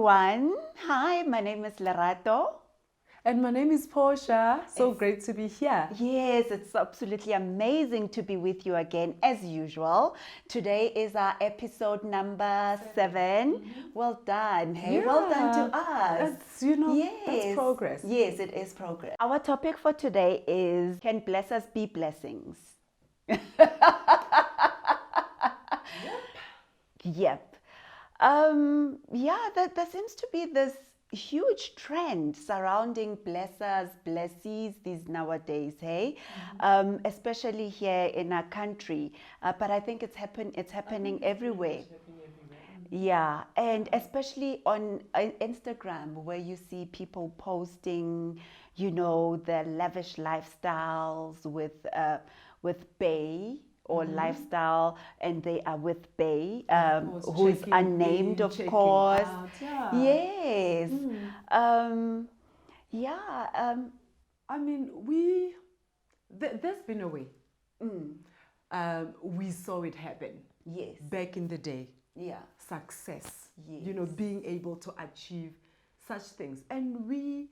everyone. Hi, my name is Lerato. And my name is Portia. So great to be here. Yes, it's absolutely amazing to be with you again as usual. Today is our episode number 7. Well done. Hey, well done to us. That's progress. Yes, it is progress. Our topic for today is, can blessers be blessings? Yep. There seems to be this huge trend surrounding blessers, blessees these nowadays, hey? Especially here in our country. But I think it's happening everywhere. Yeah, and especially on Instagram, where you see people posting, their lavish lifestyles with Bay or lifestyle, and they are with Bay, who's unnamed, of course. Yes. Yeah. I mean, there's been a way. We saw it happen. Yes. Back in the day. Yeah. Success. Yes. Being able to achieve such things. And we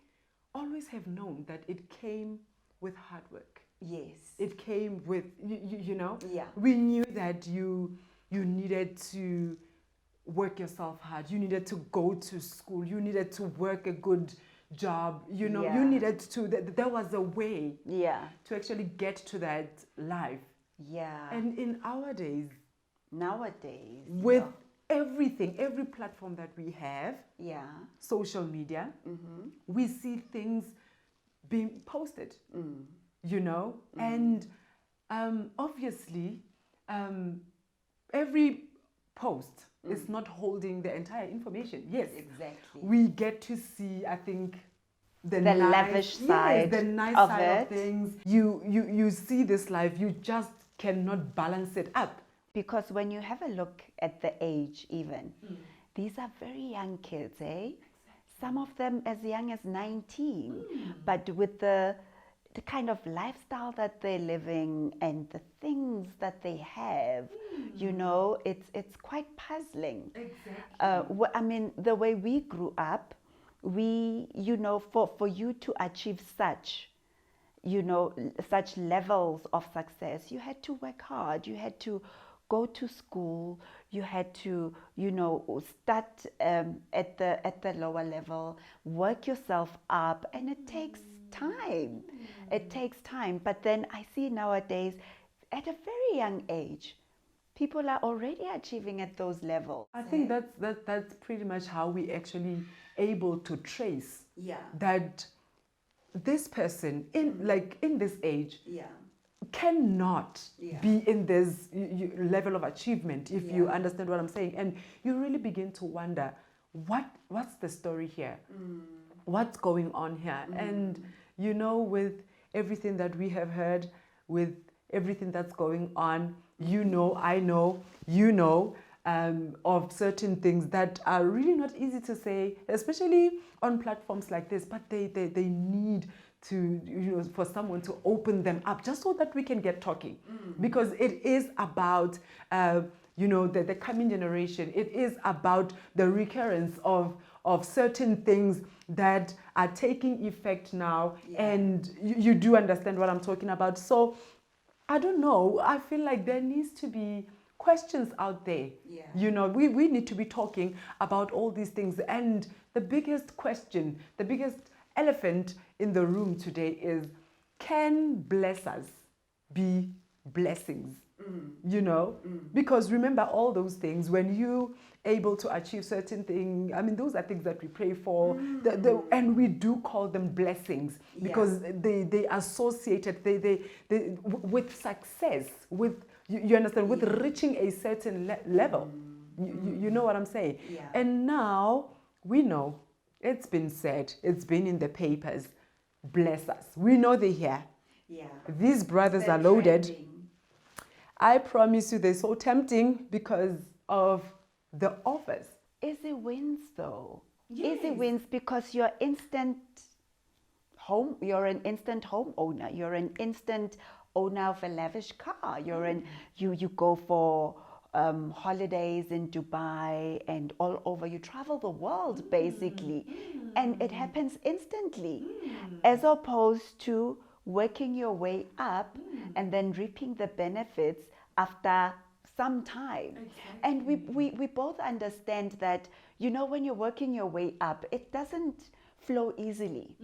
always have known that it came with hard work. Yes. It came with, Yeah. We knew that you needed to work yourself hard. You needed to go to school. You needed to work a good job. You needed to, there was a way to actually get to that life. Yeah. And in our days, nowadays, with everything, every platform that we have, social media, we see things being posted, and obviously every post is not holding the entire information. Yes, exactly. We get to see, I think, the lavish side, the nice of side it. of things. You see this life, you just cannot balance it up. Because when you have a look at the age even, these are very young kids, eh? Some of them as young as 19. But with the kind of lifestyle that they're living and the things that they have, it's quite puzzling. Exactly. I mean, the way we grew up, for you to achieve such levels of success, you had to work hard. You had to go to school. You had to, start at the lower level, work yourself up, and it takes time. It takes time. But then I see nowadays, at a very young age, people are already achieving at those levels. I think that's pretty much how we actually able to trace that this person in this age cannot be in this level of achievement, if you understand what I'm saying. And you really begin to wonder, what's the story here? What's going on here? And with everything that we have heard, with everything that's going on, I know, of certain things that are really not easy to say, especially on platforms like this, but they need to, for someone to open them up just so that we can get talking. Because it is about, the coming generation. It is about the recurrence of certain things that are taking effect now. And you do understand what I'm talking about. So I don't know. I feel like there needs to be questions out there. We need to be talking about all these things. And the biggest question, the biggest elephant in the room today is, can blessers be blessings? Because remember all those things, when you able to achieve certain things, I mean, those are things that we pray for, and we do call them blessings because they associated they with success, with you understand, with reaching a certain level. You know what I'm saying? And now we know, it's been said, it's been in the papers, bless us. We know they're here. These brothers are loaded. Trending. I promise you, they're so tempting because of the offers. Easy wins, though. Easy wins because you're an instant home owner. You're an instant owner of a lavish car. You go for holidays in Dubai and all over. You travel the world basically, and it happens instantly, as opposed to working your way up and then reaping the benefits after some time. And we both understand that, you know, when you're working your way up, it doesn't flow easily.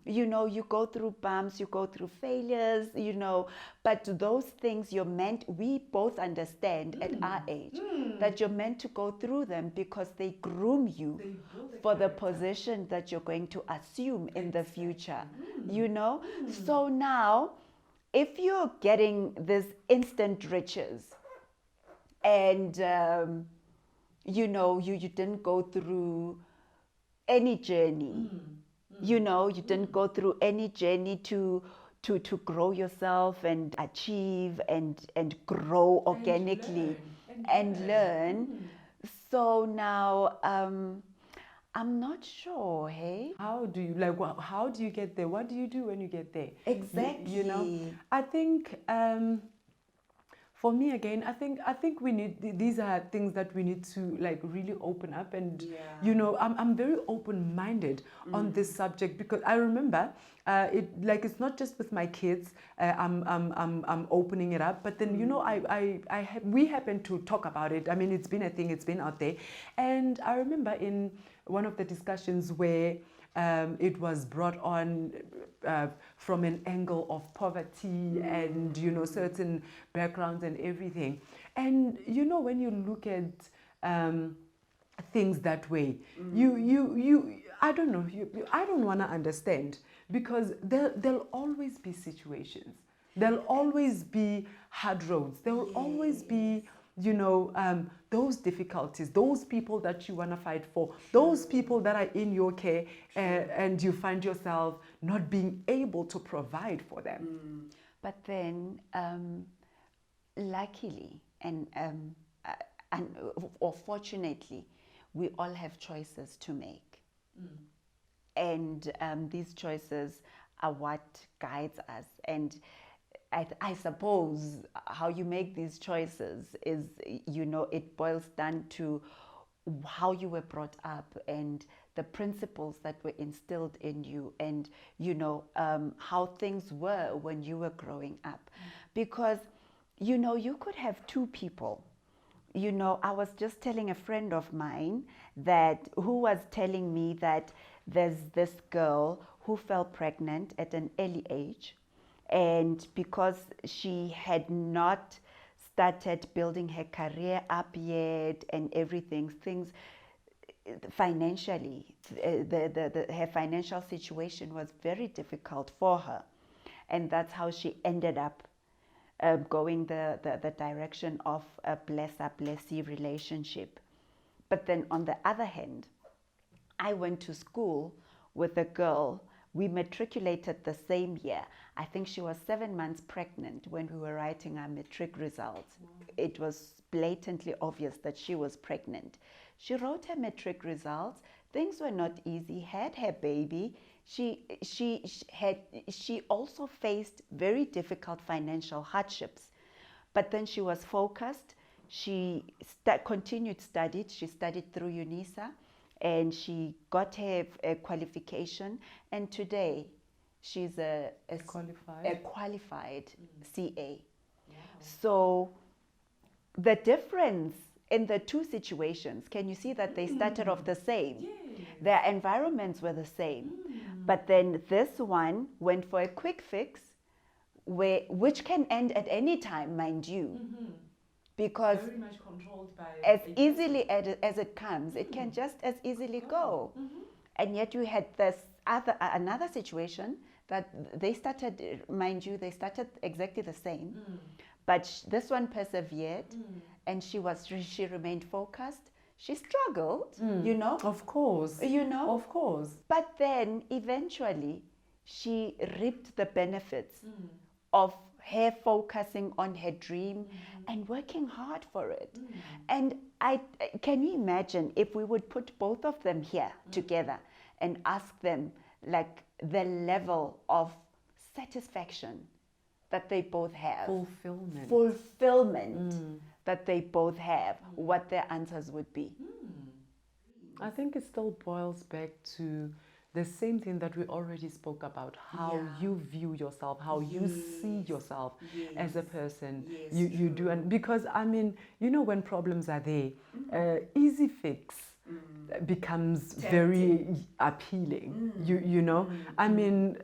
You know, you go through bumps, you go through failures, you know, but those things we both understand at our age that you're meant to go through them because they groom you for the position that you're going to assume in the future, you know. So now, if you're getting this instant riches and you know, you didn't go through any journey, you know, you didn't go through any journey to grow yourself and achieve and grow organically and learn. So now I'm not sure, hey? How do you how do you get there? What do you do when you get there? Exactly. You know, I think for me again, I think we need, these are things that we need to like really open up, and you know, I'm very open-minded on this subject, because I remember it's not just with my kids. I'm opening it up, but then you know, we happen to talk about it. I mean, it's been a thing, it's been out there, and I remember in one of the discussions where it was brought on from an angle of poverty and, you know, certain backgrounds and everything. And, you know, when you look at things that way, I don't know, I don't want to understand, because there'll always be situations. There'll always be hard roads. There will always be, you know, those difficulties, those people that you want to fight for, those people that are in your care, and you find yourself not being able to provide for them. But then, luckily or fortunately, we all have choices to make. And these choices are what guides us. And I suppose how you make these choices is, you know, it boils down to how you were brought up and the principles that were instilled in you, and, you know, how things were when you were growing up. Because, you know, you could have two people. You know, I was just telling a friend of mine who was telling me that there's this girl who fell pregnant at an early age. And because she had not started building her career up yet and everything, things financially, her financial situation was very difficult for her. And that's how she ended up going the direction of a blesser-blessee relationship. But then on the other hand, I went to school with a girl. We matriculated the same year. I think she was 7 months pregnant when we were writing our matric results. It was blatantly obvious that she was pregnant. She wrote her matric results. Things were not easy. Had her baby. She also faced very difficult financial hardships. But then she was focused. She continued studied. She studied through UNISA. And she got her qualification, and today she's a qualified CA. Wow. So the difference in the two situations, can you see that they started off the same? Yes. Their environments were the same. But then this one went for a quick fix, which can end at any time, mind you. Because very much controlled by as easily as it comes, it can just as easily go. And yet you had this another situation that they started, mind you, they started exactly the same, but this one persevered, and she remained focused. She struggled, you know. Of course. You know. Of course. But then eventually she reaped the benefits of her focusing on her dream and working hard for it. And can you imagine if we would put both of them here together and ask them like the level of satisfaction that they both have, fulfillment that they both have, what their answers would be? I think it still boils back to the same thing that we already spoke about, how you view yourself, how you see yourself as a person. You do, and because I mean, you know, when problems are there, easy fix becomes very appealing. You know, I mean,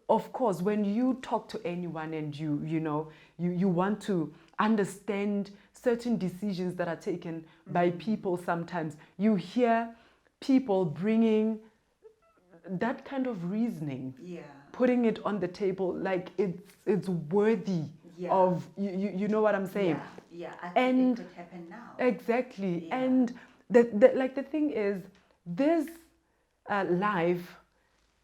of course, when you talk to anyone and you want to understand certain decisions that are taken by people, sometimes you hear people bringing that kind of reasoning, putting it on the table like it's worthy of you know what I'm saying? I think it could happen now. Exactly. And the thing is, this life,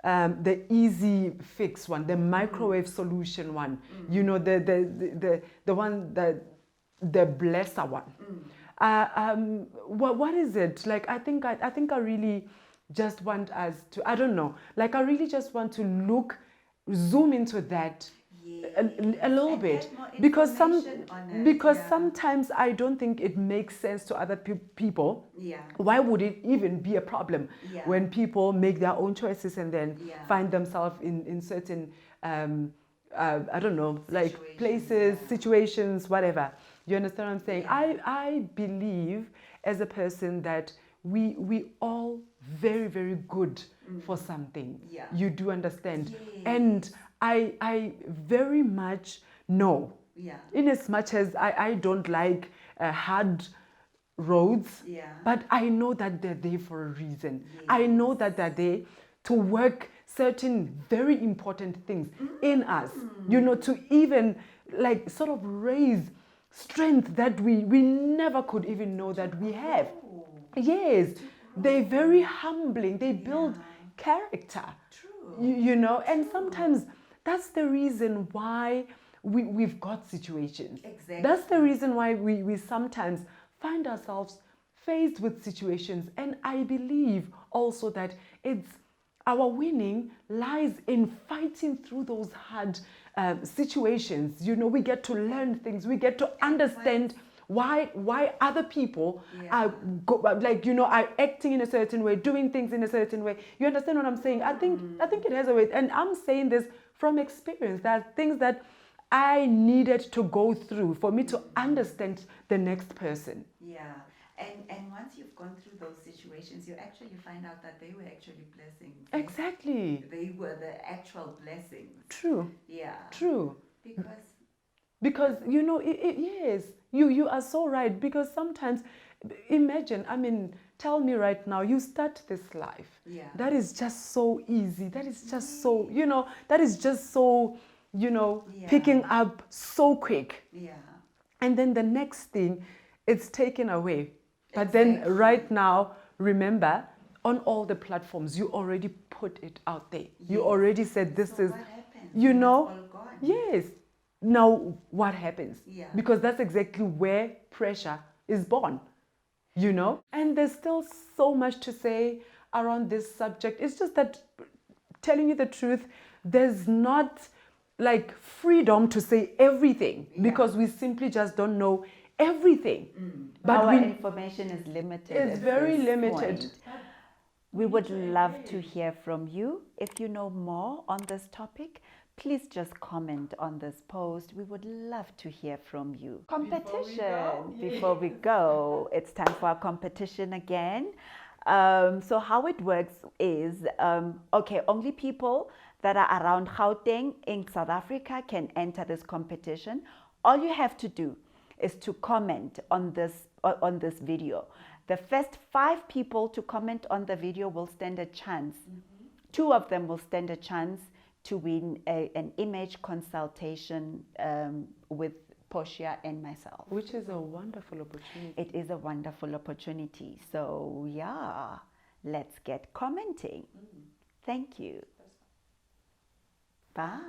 the easy fix one, the microwave solution one, you know, the one that the blesser one. What is it? Like, I think I really just want us to, I don't know, like I really just want to zoom into that a little bit, because sometimes I don't think it makes sense to other people. Why would it even be a problem when people make their own choices and then find themselves in certain I don't know, like places, situations, whatever. You understand what I'm saying? I believe as a person that we all very, very good for something. You do understand. And I very much know, in as much as I don't like hard roads, but I know that they're there for a reason. I know that they're there to work certain very important things in us, you know, to even like sort of raise strength that we never could even know that we have. Yes, they're very humbling. They build character. You know, and sometimes that's the reason why we've got situations. That's the reason why we sometimes find ourselves faced with situations. And I believe also that our winning lies in fighting through those hard situations. You know, we get to learn things. We get to understand why other people are are acting in a certain way, doing things in a certain way. You understand what I'm saying? I think it has a way, and I'm saying this from experience. There are things that I needed to go through for me to understand the next person. And once you've gone through those situations, you actually find out that they were actually blessings. Exactly. They were the actual blessings. True. True. Because you know, yes, you are so right. Because sometimes, imagine, I mean, tell me right now, you start this life. That is just so easy. That is just so, you know, that is just so, you know, picking up so quick. And then the next thing, it's taken away. But then right now, remember, on all the platforms, you already put it out there. You already said this is, what happens? You know, It's all gone. yes. Now what happens? Because that's exactly where pressure is born, you know? And there's still so much to say around this subject. It's just that, telling you the truth, there's not like freedom to say everything because we simply just don't know everything. But our information is limited. It's very limited. Point. We would love to hear from you. If you know more on this topic, please just comment on this post. We would love to hear from you. Competition. Before we go, it's time for our competition again. So how it works is, only people that are around Gauteng in South Africa can enter this competition. All you have to do is to comment on this video. The first 5 people to comment on the video will stand a chance. 2 of them will stand a chance to win an image consultation with Portia and myself. Which is a wonderful opportunity. It is a wonderful opportunity. So yeah, let's get commenting. Thank you. Bye.